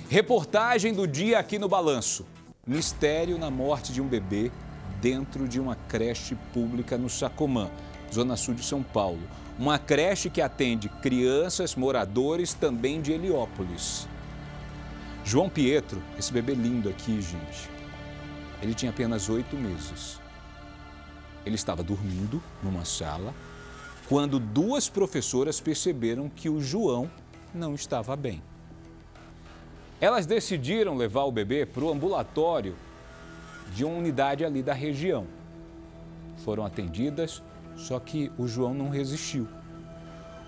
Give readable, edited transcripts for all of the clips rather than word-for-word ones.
Reportagem do dia aqui no Balanço. Mistério na morte de um bebê dentro de uma creche pública no Sacomã, zona sul de São Paulo. Uma creche que atende crianças, moradores também de Heliópolis. João Pietro, esse bebê lindo aqui, gente, ele tinha apenas 8 meses. Ele estava dormindo numa sala quando 2 professoras perceberam que o João não estava bem. Elas decidiram levar o bebê para o ambulatório de uma unidade ali da região. Foram atendidas, só que o João não resistiu.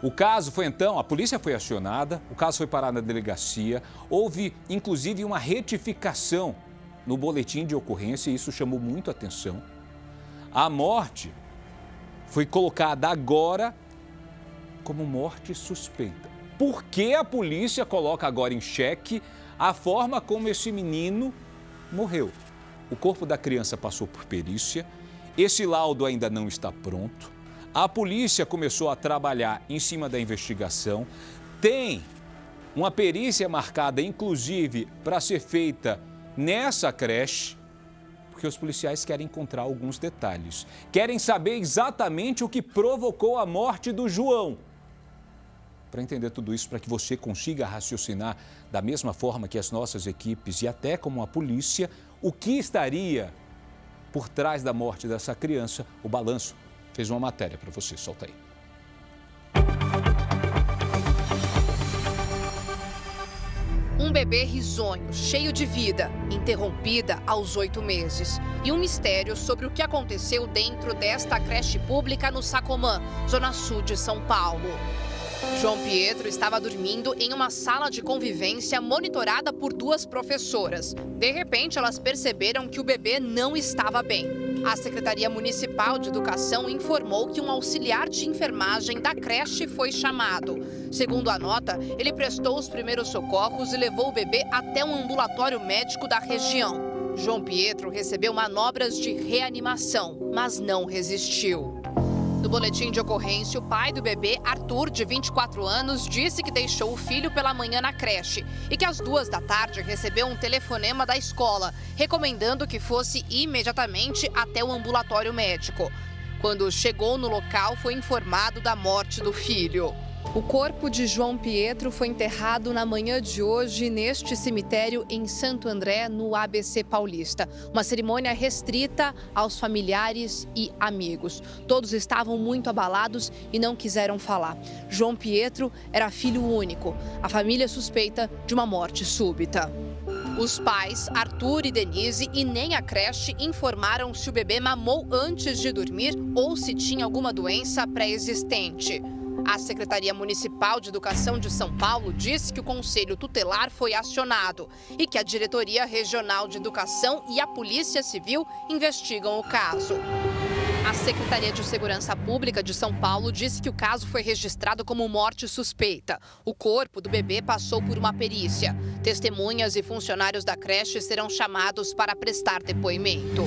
O caso foi então, a polícia foi acionada, o caso foi parar na delegacia, houve inclusive uma retificação no boletim de ocorrência e isso chamou muito a atenção. A morte foi colocada agora como morte suspeita. Por que a polícia coloca agora em xeque a forma como esse menino morreu? O corpo da criança passou por perícia, esse laudo ainda não está pronto. A polícia começou a trabalhar em cima da investigação. Tem uma perícia marcada, inclusive, para ser feita nessa creche, porque os policiais querem encontrar alguns detalhes. Querem saber exatamente o que provocou a morte do João. Para entender tudo isso, para que você consiga raciocinar da mesma forma que as nossas equipes e até como a polícia, o que estaria por trás da morte dessa criança, o Balanço fez uma matéria para você. Solta aí. Um bebê risonho, cheio de vida, interrompida aos 8 meses. E um mistério sobre o que aconteceu dentro desta creche pública no Sacomã, zona sul de São Paulo. João Pietro estava dormindo em uma sala de convivência monitorada por 2 professoras. De repente, elas perceberam que o bebê não estava bem. A Secretaria Municipal de Educação informou que um auxiliar de enfermagem da creche foi chamado. Segundo a nota, ele prestou os primeiros socorros e levou o bebê até um ambulatório médico da região. João Pietro recebeu manobras de reanimação, mas não resistiu. No boletim de ocorrência, o pai do bebê, Arthur, de 24 anos, disse que deixou o filho pela manhã na creche e que às 2 da tarde recebeu um telefonema da escola, recomendando que fosse imediatamente até o ambulatório médico. Quando chegou no local, foi informado da morte do filho. O corpo de João Pietro foi enterrado na manhã de hoje neste cemitério em Santo André, no ABC Paulista. Uma cerimônia restrita aos familiares e amigos. Todos estavam muito abalados e não quiseram falar. João Pietro era filho único. A família suspeita de uma morte súbita. Os pais, Arthur e Denise, e nem a creche informaram se o bebê mamou antes de dormir ou se tinha alguma doença pré-existente. A Secretaria Municipal de Educação de São Paulo disse que o Conselho Tutelar foi acionado e que a Diretoria Regional de Educação e a Polícia Civil investigam o caso. A Secretaria de Segurança Pública de São Paulo disse que o caso foi registrado como morte suspeita. O corpo do bebê passou por uma perícia. Testemunhas e funcionários da creche serão chamados para prestar depoimento.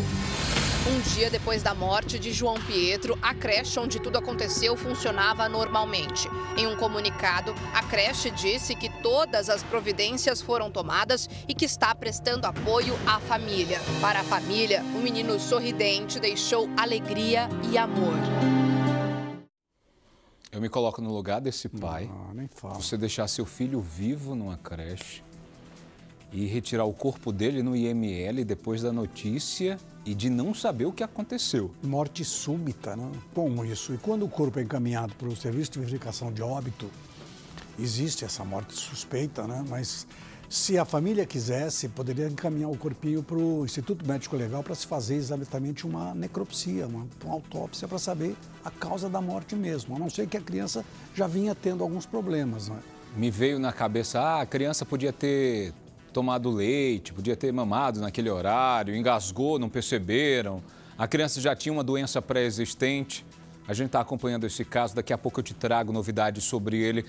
Um dia depois da morte de João Pietro, a creche onde tudo aconteceu funcionava normalmente. Em um comunicado, a creche disse que todas as providências foram tomadas e que está prestando apoio à família. Para a família, o menino sorridente deixou alegria e amor. Eu me coloco no lugar desse pai. Não, nem fala. Você deixar seu filho vivo numa creche e retirar o corpo dele no IML depois da notícia e de não saber o que aconteceu. Morte súbita, né? Como isso? E quando o corpo é encaminhado para o serviço de verificação de óbito, existe essa morte suspeita, né? Mas se a família quisesse, poderia encaminhar o corpinho para o Instituto Médico Legal para se fazer exatamente uma necropsia, uma autópsia para saber a causa da morte mesmo, a não ser que a criança já vinha tendo alguns problemas, né? Me veio na cabeça, a criança podia ter tomado leite, podia ter mamado naquele horário, engasgou, não perceberam. A criança já tinha uma doença pré-existente. A gente está acompanhando esse caso, daqui a pouco eu te trago novidades sobre ele.